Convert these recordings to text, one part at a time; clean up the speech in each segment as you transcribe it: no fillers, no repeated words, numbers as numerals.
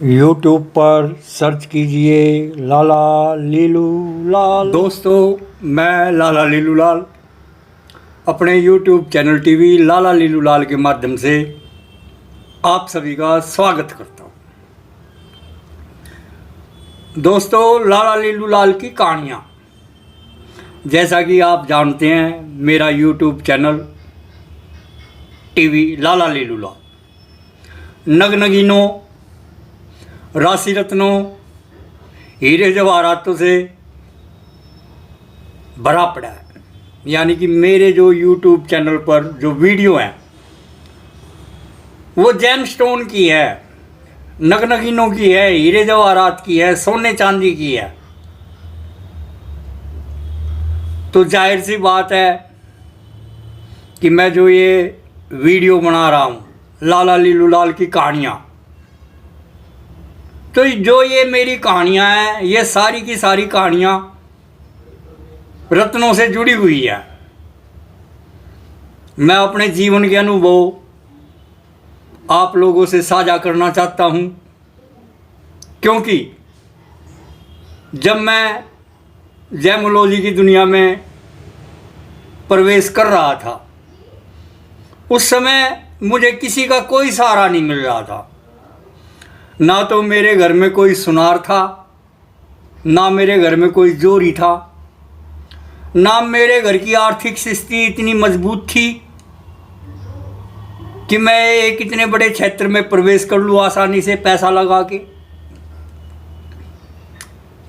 YouTube पर search कीजिए लाला लीलू लाल। दोस्तों, मैं लाला लीलू लाल अपने यूट्यूब चैनल टीवी लाला लीलू लाल के माध्यम से आप सभी का स्वागत करता हूँ। दोस्तों, लाला लीलू लाल की कहानियाँ, जैसा कि आप जानते हैं, मेरा यूट्यूब चैनल टीवी लाला लीलू लाल नगनगीनों, राशि रत्नों, हीरे जवाहरातों से भरा पड़ा है। यानी कि मेरे जो यूट्यूब चैनल पर जो वीडियो हैं वो जेम स्टोन की है, नगनगीनों की है, हीरे जवाहरात की है, सोने चांदी की है। तो जाहिर सी बात है कि मैं जो ये वीडियो बना रहा हूँ लाला लीलू लाल की कहानियाँ, तो जो ये मेरी कहानियाँ हैं, ये सारी की सारी कहानियाँ रत्नों से जुड़ी हुई है। मैं अपने जीवन के अनुभव आप लोगों से साझा करना चाहता हूँ, क्योंकि जब मैं जैमोलॉजी की दुनिया में प्रवेश कर रहा था, उस समय मुझे किसी का कोई सहारा नहीं मिल रहा था। ना तो मेरे घर में कोई सुनार था, ना मेरे घर में कोई जोरी था, ना मेरे घर की आर्थिक स्थिति इतनी मजबूत थी कि मैं एक इतने बड़े क्षेत्र में प्रवेश कर लूँ आसानी से पैसा लगा के।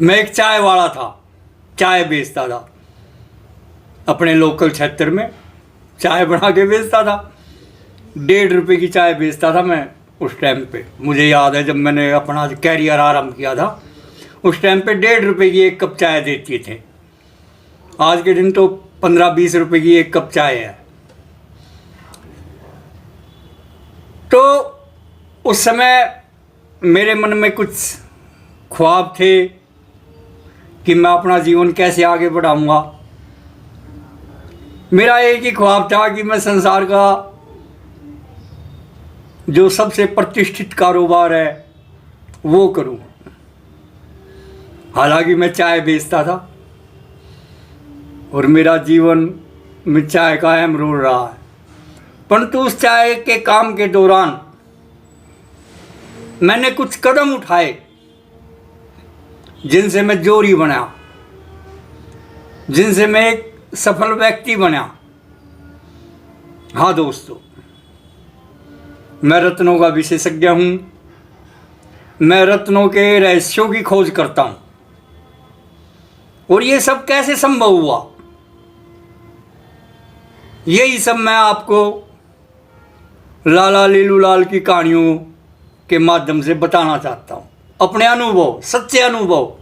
मैं एक चाय वाला था, चाय बेचता था, अपने लोकल क्षेत्र में चाय बना के बेचता था। 1.5 रुपये की चाय बेचता था मैं उस टाइम पे। मुझे याद है जब मैंने अपना कैरियर आरंभ किया था, उस टाइम पे 1.5 रुपये की एक कप चाय देती थे। आज के दिन तो 15-20 रुपये की एक कप चाय है। तो उस समय मेरे मन में कुछ ख्वाब थे कि मैं अपना जीवन कैसे आगे बढ़ाऊंगा। मेरा एक ही ख्वाब था कि मैं संसार का जो सबसे प्रतिष्ठित कारोबार है वो करूं। हालांकि मैं चाय बेचता था और मेरा जीवन में चाय का अहम रोल रहा है, परंतु उस चाय के काम के दौरान मैंने कुछ कदम उठाए जिनसे मैं जोरी बना, जिनसे मैं एक सफल व्यक्ति बना। हाँ दोस्तों, मैं रत्नों का विशेषज्ञ हूँ। मैं रत्नों के रहस्यों की खोज करता हूँ। और ये सब कैसे संभव हुआ, यही सब मैं आपको लाला लीलू लाल की कहानियों के माध्यम से बताना चाहता हूँ। अपने अनुभव, सच्चे अनुभव।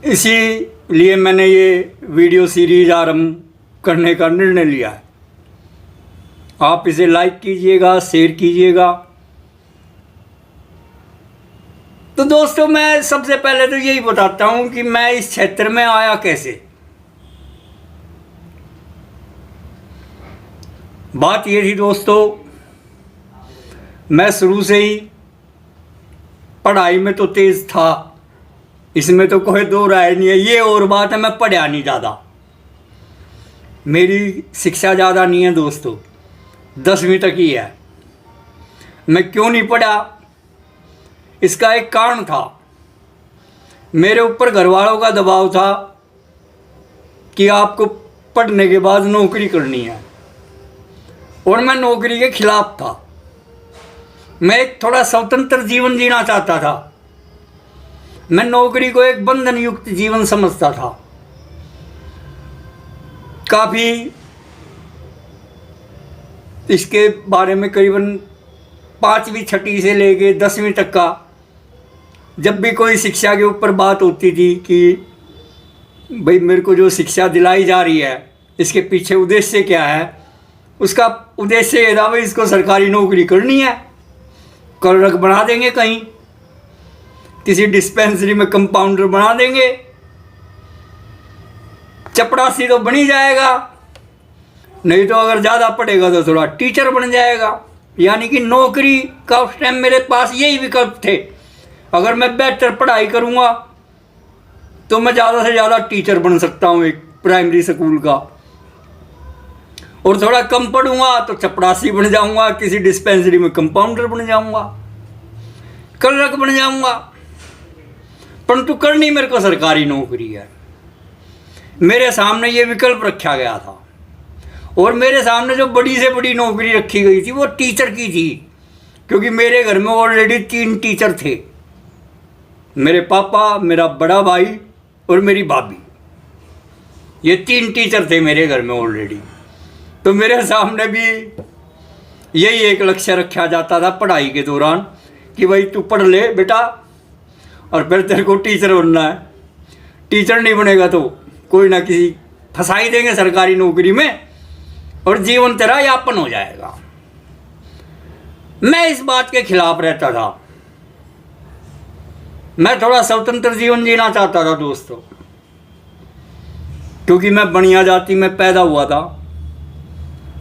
इसीलिए मैंने ये वीडियो सीरीज आरंभ करने का निर्णय लिया है। आप इसे लाइक कीजिएगा, शेयर कीजिएगा। तो दोस्तों, मैं सबसे पहले तो यही बताता हूं कि मैं इस क्षेत्र में आया कैसे। बात ये थी दोस्तों, मैं शुरू से ही पढ़ाई में तो तेज था, इसमें तो कोई दो राय नहीं है। ये और बात है, मैं पढ़ा नहीं ज़्यादा, मेरी शिक्षा ज़्यादा नहीं है दोस्तों, 10वीं तक ही है। मैं क्यों नहीं पढ़ा, इसका एक कारण था। मेरे ऊपर घर वालों का दबाव था कि आपको पढ़ने के बाद नौकरी करनी है, और मैं नौकरी के खिलाफ था। मैं एक थोड़ा स्वतंत्र जीवन जीना चाहता था। मैं नौकरी को एक बंधन युक्त जीवन समझता था। काफ़ी इसके बारे में करीबन 5वीं 6वीं से लेके 10वीं तक का जब भी कोई शिक्षा के ऊपर बात होती थी कि भाई मेरे को जो शिक्षा दिलाई जा रही है इसके पीछे उद्देश्य क्या है, उसका उद्देश्य ये था भाई इसको सरकारी नौकरी करनी है, क्लर्क बना देंगे, कहीं किसी डिस्पेंसरी में कंपाउंडर बना देंगे, चपरासी तो बन ही जाएगा, नहीं तो अगर ज़्यादा पढ़ेगा तो थोड़ा टीचर बन जाएगा। यानी कि नौकरी का उस टाइम मेरे पास यही विकल्प थे। अगर मैं बेहतर पढ़ाई करूँगा तो मैं ज़्यादा से ज़्यादा टीचर बन सकता हूँ एक प्राइमरी स्कूल का, और थोड़ा कम पढ़ूंगा तो चपरासी बन जाऊंगा, किसी डिस्पेंसरी में कंपाउंडर बन जाऊंगा, क्लर्क बन जाऊंगा। परंतु करनी मेरे को सरकारी नौकरी है। मेरे सामने ये विकल्प रखा गया था, और मेरे सामने जो बड़ी से बड़ी नौकरी रखी गई थी वो टीचर की थी, क्योंकि मेरे घर में ऑलरेडी 3 टीचर थे। मेरे पापा, मेरा बड़ा भाई और मेरी भाभी, ये 3 टीचर थे मेरे घर में ऑलरेडी। तो मेरे सामने भी यही एक लक्ष्य रखा जाता था पढ़ाई के दौरान कि भाई तू पढ़ ले बेटा, और फिर तेरे को टीचर बनना है। टीचर नहीं बनेगा तो कोई ना किसी फंसा ही देंगे सरकारी नौकरी में, और जीवन तेरा यापन हो जाएगा। मैं इस बात के खिलाफ रहता था। मैं थोड़ा स्वतंत्र जीवन जीना चाहता था दोस्तों, क्योंकि मैं बनिया जाति में पैदा हुआ था।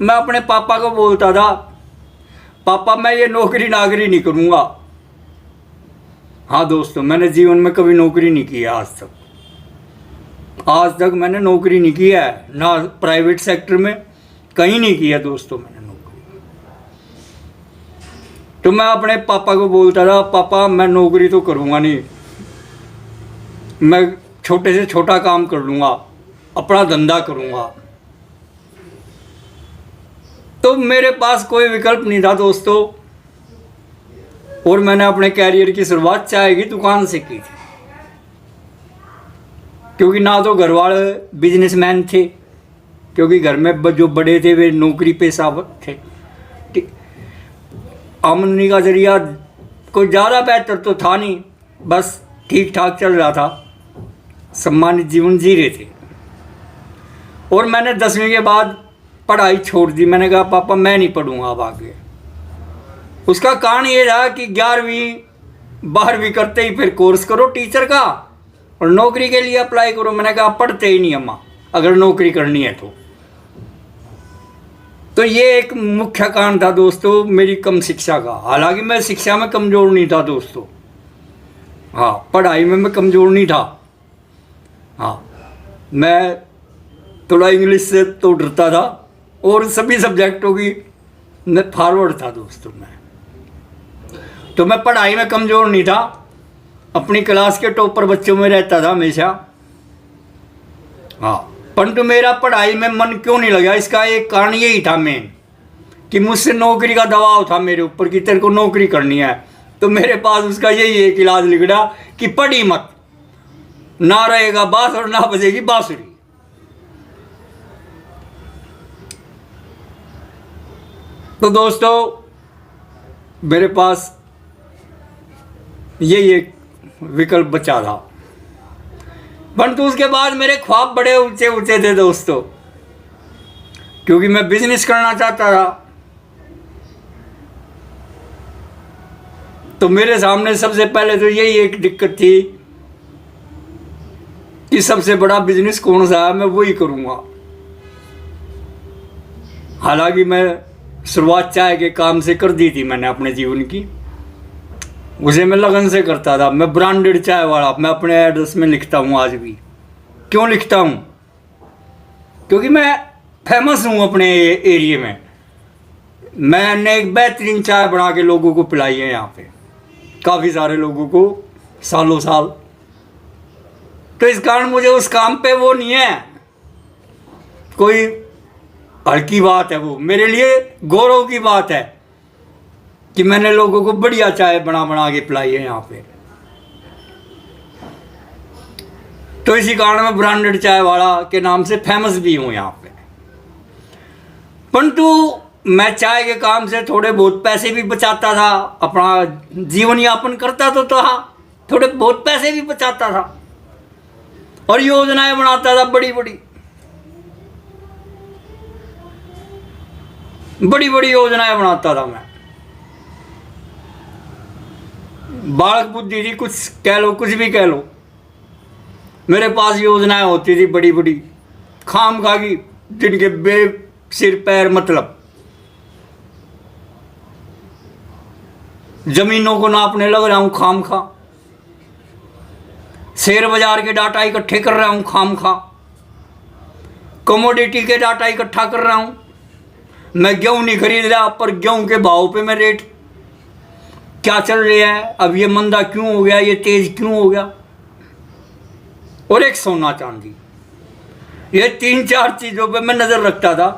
मैं अपने पापा को बोलता था, पापा मैं ये नौकरी नागरी नहीं करूँगा। हाँ दोस्तों, मैंने जीवन में कभी नौकरी नहीं की है आज तक मैंने नौकरी नहीं की है, ना प्राइवेट सेक्टर में कहीं नहीं की है दोस्तों मैंने नौकरी। तो मैं अपने पापा को बोलता था, पापा मैं नौकरी तो करूँगा नहीं, मैं छोटे से छोटा काम कर लूँगा, अपना धंधा करूँगा। तो मेरे पास कोई विकल्प नहीं था दोस्तों, और मैंने अपने कैरियर की शुरुआत चाय की दुकान से की थी, क्योंकि ना तो घर वाले बिजनेसमैन थे, क्योंकि घर में जो बड़े थे वे नौकरी पेशा थे। आमदनी का जरिया कोई ज़्यादा बेहतर तो था नहीं, बस ठीक ठाक चल रहा था, सम्मानित जीवन जी रहे थे। और मैंने 10वीं के बाद पढ़ाई छोड़ दी। मैंने कहा पापा मैं नहीं पढ़ूंगा अब आगे। उसका कारण ये रहा कि 11वीं 12वीं करते ही फिर कोर्स करो टीचर का और नौकरी के लिए अप्लाई करो। मैंने कहा पढ़ते ही नहीं अम्मा, अगर नौकरी करनी है तो ये एक मुख्य कारण था दोस्तों मेरी कम शिक्षा का। हालांकि मैं शिक्षा में कमज़ोर नहीं था दोस्तों, हाँ पढ़ाई में मैं कमज़ोर नहीं था। हाँ मैं थोड़ा इंग्लिश से तो डरता था, और सभी सब्जेक्टों की मैं फॉरवर्ड था दोस्तों। मैं पढ़ाई में कमज़ोर नहीं था, अपनी क्लास के टॉपर बच्चों में रहता था हमेशा। हाँ, परंतु मेरा पढ़ाई में मन क्यों नहीं लगा, इसका एक कारण यही था मेन, कि मुझसे नौकरी का दबाव था मेरे ऊपर कि तेरे को नौकरी करनी है। तो मेरे पास उसका यही एक इलाज निकला कि पढ़ी मत, ना रहेगा बांस और ना बजेगी बांसुरी। तो दोस्तों मेरे पास यही एक विकल्प बचा था, परंतु उसके बाद मेरे ख्वाब बड़े ऊंचे ऊंचे थे दोस्तों, क्योंकि मैं बिजनेस करना चाहता था। तो मेरे सामने सबसे पहले तो यही एक दिक्कत थी कि सबसे बड़ा बिजनेस कौन सा है, मैं वही करूँगा। हालांकि मैं शुरुआत चाय के काम से कर दी थी मैंने अपने जीवन की, उसे मैं लगन से करता था। मैं ब्रांडेड चाय वाला मैं अपने एड्रेस में लिखता हूँ आज भी। क्यों लिखता हूँ? क्योंकि मैं फेमस हूँ अपने एरिया में। मैंने एक बेहतरीन चाय बना के लोगों को पिलाई है यहाँ पे, काफ़ी सारे लोगों को सालों साल। तो इस कारण मुझे उस काम पे वो नहीं है कोई हल्की बात है, वो मेरे लिए गौरव की बात है कि मैंने लोगों को बढ़िया चाय बना के पिलाई है यहाँ पे। तो इसी कारण मैं ब्रांडेड चाय वाला के नाम से फेमस भी हूँ यहाँ पे। परंतु मैं चाय के काम से थोड़े बहुत पैसे भी बचाता था, अपना जीवन यापन करता तो था, थोड़े बहुत पैसे भी बचाता था और योजनाएं बनाता था बड़ी बड़ी योजनाएं बनाता था मैं। बालक बुद्धि थी, कुछ कह लो, कुछ भी कह लो, मेरे पास योजनाएं होती थी बड़ी खाम खा की, जिनके बे सिर पैर मतलब। जमीनों को नापने लग रहा हूँ खाम खा, शेयर बाजार के डाटा इकट्ठे कर रहा हूँ खाम खा, कमोडिटी के डाटा इकट्ठा कर रहा हूँ। मैं गेहूँ नहीं खरीद रहा, पर गेहूँ के भाव पे मैं रेट क्या चल रहा है, अब ये मंदा क्यों हो गया, ये तेज क्यों हो गया। और एक सोना चांदी, ये 3-4 चीज़ों पे मैं नज़र रखता था,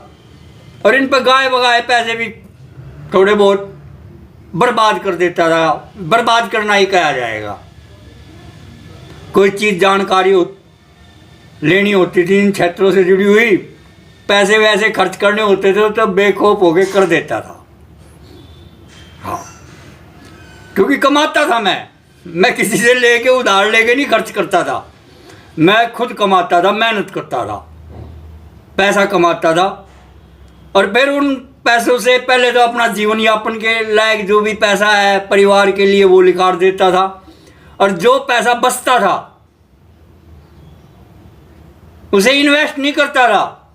और इन पर गाए बगाए पैसे भी थोड़े बहुत बर्बाद कर देता था। बर्बाद करना ही कहा जाएगा। कोई चीज़ जानकारी लेनी होती थी इन क्षेत्रों से जुड़ी हुई, पैसे वैसे खर्च करने होते थे तो बेखौफ होके कर देता था। हाँ, क्योंकि कमाता था मैं किसी से लेके उधार लेके नहीं खर्च करता था। मैं खुद कमाता था, मेहनत करता था, पैसा कमाता था, और फिर उन पैसों से पहले तो अपना जीवन यापन के लायक जो भी पैसा है परिवार के लिए वो निकाल देता था, और जो पैसा बचता था उसे इन्वेस्ट नहीं करता था,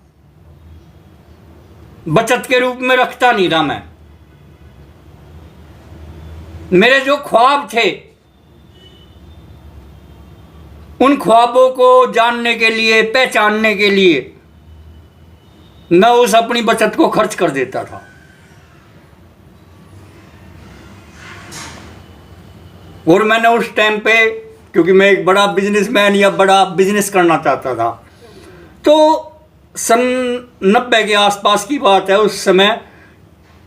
बचत के रूप में रखता नहीं था मैं। मेरे जो ख्वाब थे उन ख्वाबों को जानने के लिए, पहचानने के लिए मैं उस अपनी बचत को खर्च कर देता था। और मैंने उस टाइम पे, क्योंकि मैं एक बड़ा बिजनेसमैन या बड़ा बिजनेस करना चाहता था, तो सन 90 के आसपास की बात है, उस समय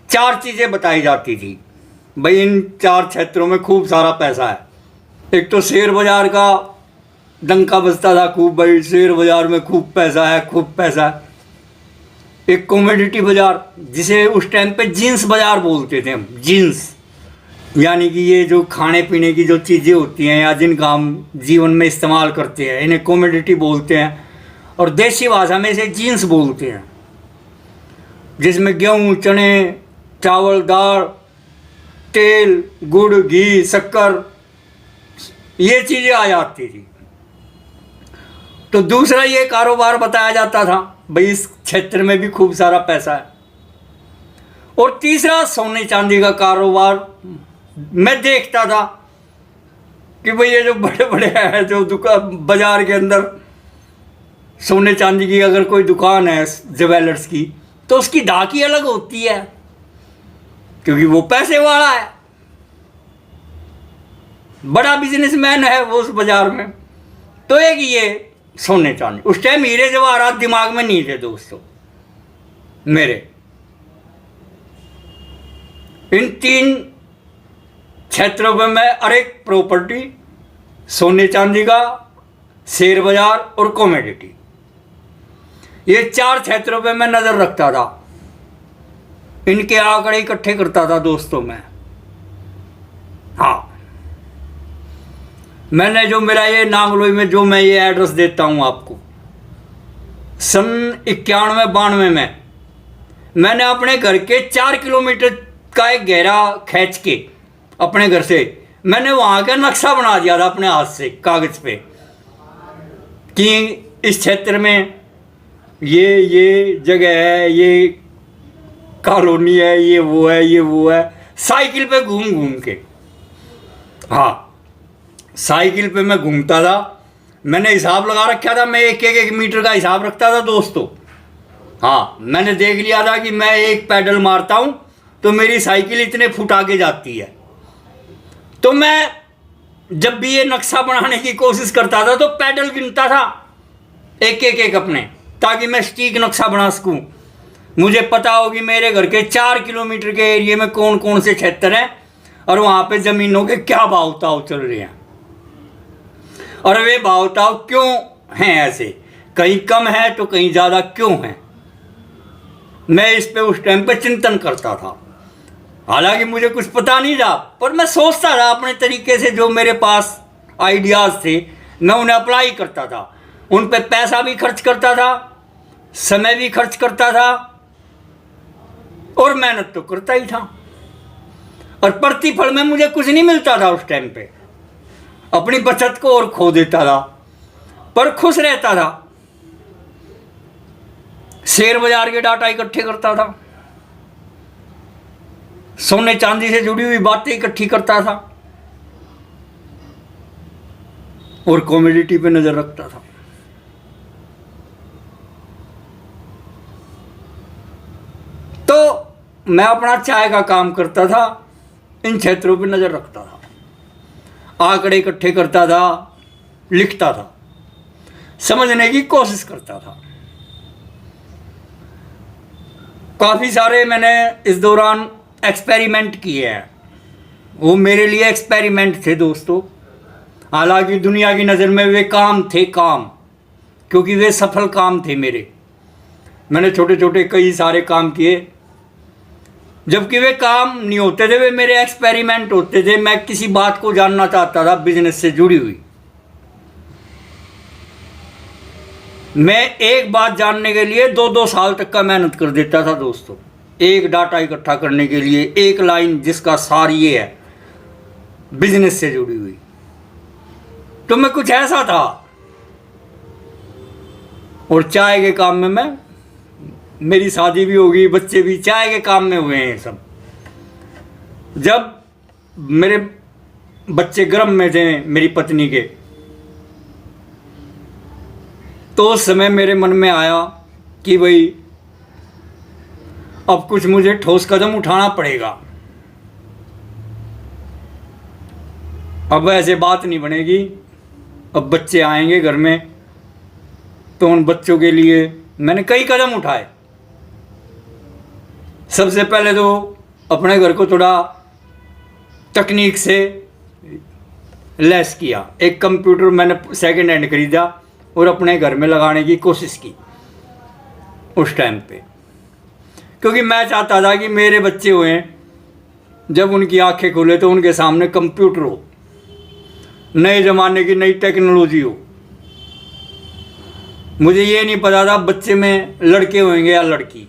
4 चीज़ें बताई जाती थी, भाई इन 4 क्षेत्रों में खूब सारा पैसा है। एक तो शेयर बाजार का डंका बजता था खूब, भाई शेयर बाजार में खूब पैसा है, खूब पैसा है। एक कमोडिटी बाजार, जिसे उस टाइम पे जीन्स बाजार बोलते थे हम, जीन्स यानी कि ये जो खाने पीने की जो चीज़ें होती हैं या जिनका हम जीवन में इस्तेमाल करते हैं, इन्हें कमोडिटी बोलते हैं, और देसी भाषा में इसे जीन्स बोलते हैं, जिसमें गेहूँ, चने, चावल, दाल, तेल, गुड़, घी, शक्कर, ये चीज़ें आ जाती थी। तो दूसरा ये कारोबार बताया जाता था, भाई इस क्षेत्र में भी खूब सारा पैसा है। और तीसरा सोने चांदी का कारोबार मैं देखता था कि भाई ये जो बड़े बड़े हैं जो दुकान बाजार के अंदर सोने चांदी की अगर कोई दुकान है ज्वेलर्स की, तो उसकी धाकी अलग होती है, क्योंकि वो पैसे वाला है, बड़ा बिजनेसमैन है वो उस बाजार में। तो एक ये सोने चांदी, उस टाइम हीरे जवाहरात दिमाग में नहीं थे दोस्तों मेरे। इन 3 क्षेत्रों में मैं हर एक प्रॉपर्टी, सोने चांदी का, शेयर बाजार और कमोडिटी, ये 4 क्षेत्रों पे मैं नज़र रखता था। इनके आंकड़े इकट्ठे करता था दोस्तों मैं। हाँ, मैंने जो मेरा ये नांगलोई में जो मैं ये एड्रेस देता हूँ आपको, सन 91-92 में मैंने अपने घर के 4 किलोमीटर का एक घेरा खींच के अपने घर से मैंने वहाँ का नक्शा बना दिया था अपने हाथ से कागज़ पे, कि इस क्षेत्र में ये जगह है, ये कॉलोनी है, ये वो है, ये वो है, साइकिल पे घूम घूम के। हाँ, साइकिल पे मैं घूमता था, मैंने हिसाब लगा रखा था, मैं एक मीटर का हिसाब रखता था दोस्तों। हाँ, मैंने देख लिया था कि मैं एक पैडल मारता हूँ तो मेरी साइकिल इतने फुट आगे जाती है। तो मैं जब भी ये नक्शा बनाने की कोशिश करता था तो पैडल गिनता था एक अपने, ताकि मैं सटीक नक्शा बना सकूं। मुझे पता हो कि मेरे घर के 4 किलोमीटर के एरिया में कौन कौन से क्षेत्र हैं और वहाँ पे ज़मीनों के क्या भाव ताव चल रहे हैं, और वे भाव ताव क्यों हैं ऐसे, कहीं कम है तो कहीं ज़्यादा क्यों है। मैं इस पे उस टाइम पे चिंतन करता था। हालांकि मुझे कुछ पता नहीं था, पर मैं सोचता था अपने तरीके से, जो मेरे पास आइडियाज़ थे मैं उन्हें अप्लाई करता था। उन पे पैसा भी खर्च करता था, समय भी खर्च करता था, और मेहनत तो करता ही था, और प्रतिफल में मुझे कुछ नहीं मिलता था उस टाइम पे। अपनी बचत को और खो देता था, पर खुश रहता था। शेयर बाजार के डाटा इकट्ठे करता था, सोने चांदी से जुड़ी हुई बातें इकट्ठी करता था और कॉमोडिटी पे नजर रखता था। तो मैं अपना चाय का काम करता था, इन क्षेत्रों पे नजर रखता था, आंकड़े इकट्ठे करता था, लिखता था, समझने की कोशिश करता था। काफ़ी सारे मैंने इस दौरान एक्सपेरिमेंट किए हैं। वो मेरे लिए एक्सपेरिमेंट थे दोस्तों। हालांकि दुनिया की नज़र में वे काम थे, काम, क्योंकि वे सफल काम थे मेरे। मैंने छोटे छोटे कई सारे काम किए, जबकि वे काम नहीं होते थे, वे मेरे एक्सपेरिमेंट होते थे। मैं किसी बात को जानना चाहता था बिजनेस से जुड़ी हुई। मैं एक बात जानने के लिए 2-2 साल तक का मेहनत कर देता था दोस्तों, एक डाटा इकट्ठा करने के लिए, एक लाइन जिसका सार ये है बिजनेस से जुड़ी हुई। तो मैं कुछ ऐसा था। और चाय के काम में मेरी शादी भी हो गई, बच्चे भी चाय के काम में हुए हैं सब। जब मेरे बच्चे गर्भ में थे मेरी पत्नी के, तो उस समय मेरे मन में आया कि भाई अब कुछ मुझे ठोस कदम उठाना पड़ेगा। अब ऐसे बात नहीं बनेगी। अब बच्चे आएंगे घर में, तो उन बच्चों के लिए मैंने कई कदम उठाए। सबसे पहले तो अपने घर को थोड़ा तकनीक से लैस किया। एक कंप्यूटर मैंने सेकंड हैंड खरीदा और अपने घर में लगाने की कोशिश की उस टाइम पे, क्योंकि मैं चाहता था कि मेरे बच्चे हुए जब उनकी आंखें खुले तो उनके सामने कंप्यूटर हो, नए ज़माने की नई टेक्नोलॉजी हो। मुझे ये नहीं पता था बच्चे में लड़के होंगे या लड़की,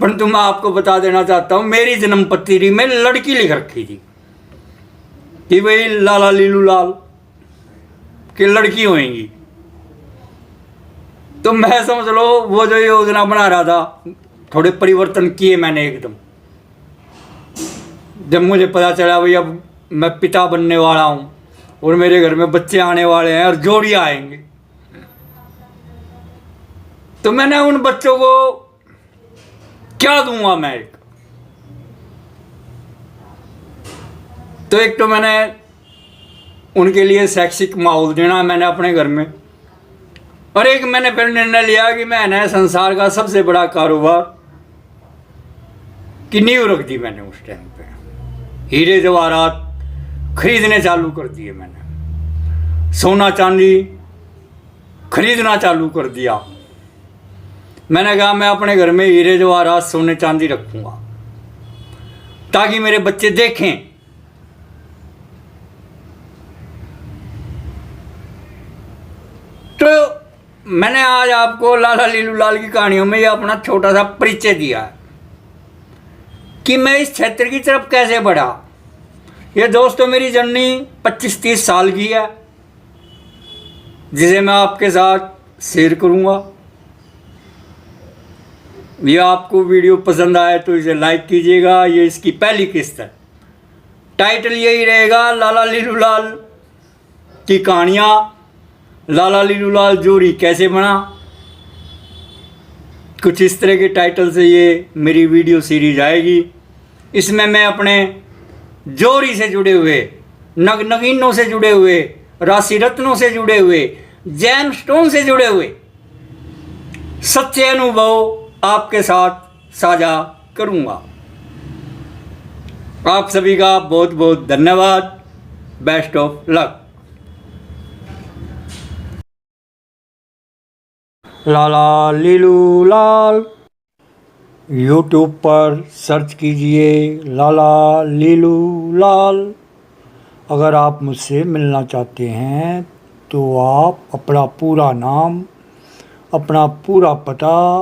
परंतु मैं आपको बता देना चाहता हूँ मेरी जन्म पत्री में लड़की लिख रखी थी कि भाई लाला लीलू लाल की लड़की होएंगी। तो मैं समझ लो वो जो योजना बना रहा था, थोड़े परिवर्तन किए मैंने एकदम। जब मुझे पता चला भाई अब मैं पिता बनने वाला हूँ और मेरे घर में बच्चे आने वाले हैं और जोड़ी आएंगे, तो मैंने उन बच्चों को क्या दूंगा मैं। तो एक तो मैंने उनके लिए शैक्षिक माहौल देना मैंने अपने घर में, और एक मैंने फिर निर्णय लिया कि मैंने संसार का सबसे बड़ा कारोबार की नींव रख दी। मैंने उस टाइम पे हीरे जवाहरात खरीदने चालू कर दिए, मैंने सोना चांदी खरीदना चालू कर दिया। मैंने कहा मैं अपने घर में हीरे जवाहरात सोने चांदी रखूंगा ताकि मेरे बच्चे देखें। तो मैंने आज आपको लाला लीलू लाल की कहानियों में ये अपना छोटा सा परिचय दिया है कि मैं इस क्षेत्र की तरफ कैसे बढ़ा। ये दोस्तों मेरी जर्नी 25-30 साल की है, जिसे मैं आपके साथ शेयर करूंगा। ये आपको वीडियो पसंद आए तो इसे लाइक कीजिएगा। ये इसकी पहली किस्त है। टाइटल यही रहेगा, लाला लीलू लाल की कहानियाँ, लाला लीलू लाल जोरी कैसे बना। कुछ इस तरह के टाइटल से ये मेरी वीडियो सीरीज आएगी। इसमें मैं अपने जोरी से जुड़े हुए, नगीनों से जुड़े हुए, राशि रत्नों से जुड़े हुए, जैम स्टोन से जुड़े हुए सच्चे अनुभव आपके साथ साझा करूंगा। आप सभी का बहुत बहुत धन्यवाद। Best of luck. Lala Leelu Lal YouTube पर सर्च कीजिए, लाला लीलू लाल। अगर आप मुझसे मिलना चाहते हैं तो आप अपना पूरा नाम, अपना पूरा पता,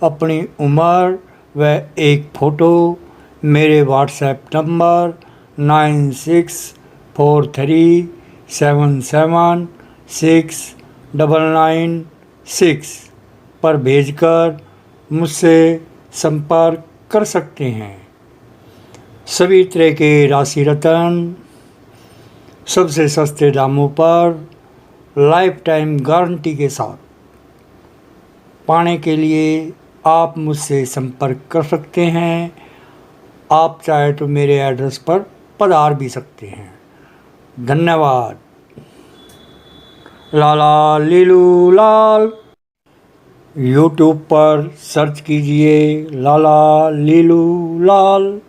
अपनी उम्र व एक फ़ोटो मेरे व्हाट्सएप नंबर 9643776996 पर भेजकर मुझसे संपर्क कर सकते हैं। सभी तरह के राशि रतन सबसे सस्ते दामों पर लाइफ टाइम गारंटी के साथ पाने के लिए आप मुझसे संपर्क कर सकते हैं। आप चाहे तो मेरे एड्रेस पर पधार भी सकते हैं। धन्यवाद। लाला लीलू लाल। यूट्यूब पर सर्च कीजिए लाला लीलू लाल।